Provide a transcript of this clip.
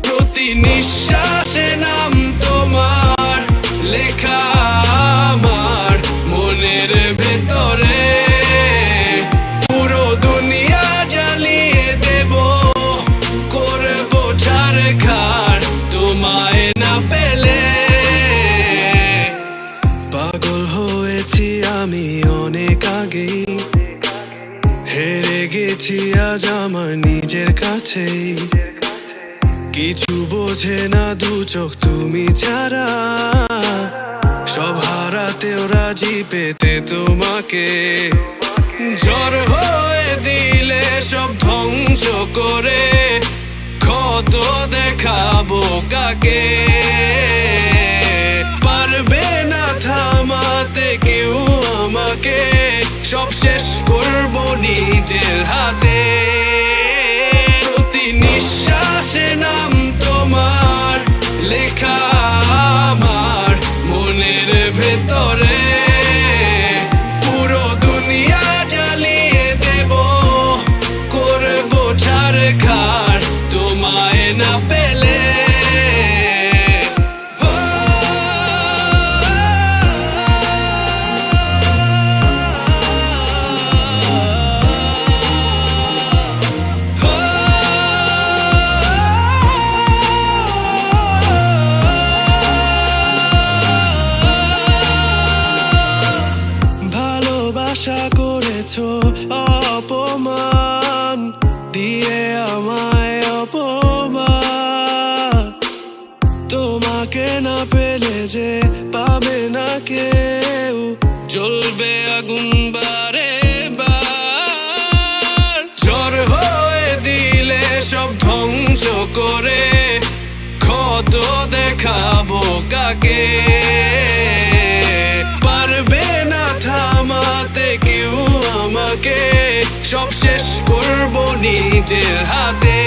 প্রতি নিঃশ্বাসে নাম তোমার লেখা আমার মনের ভেতরে। পুরো দুনিয়া জ্বালিয়ে দেব, করব ছারখার তোমায় না পেলে। পাগল হয়েছি আমি অনেক আগেই, হেরে গেছি আজ আমার নিজের কাছেই। কিছু বোঝে না দু চোখ তুমি ছাড়া, সব হারাতেও রাজি পেতে তোমাকে। ঝড় হয়ে দিলে সব ধ্বংস করে, ক্ষত দেখাবো কাকে। পারবে না থামাতে কেউ আমাকে, সব শেষ করবো নিজের হাতে। প্রতি নিঃশ্বাসে নাম তোমার লেখা আমার মনের ভেতরে। পুরো দুনিয়া জ্বালিয়ে দেব, করব ছারখার তোমায় না পেলে। আশা করেছো অপমান দিয়ে আমায়, অপমান। তোমাকে না পেলে যে পাবে না কেউ, জ্বলবে আগুন বারে বার। ঝড় হয়ে দিলে সব ধ্বংস করে, ক্ষত দেখাবো কাকে। পারবে না থামাতে কেউ আমাকে, সব শেষ করবো নিজের হাতে।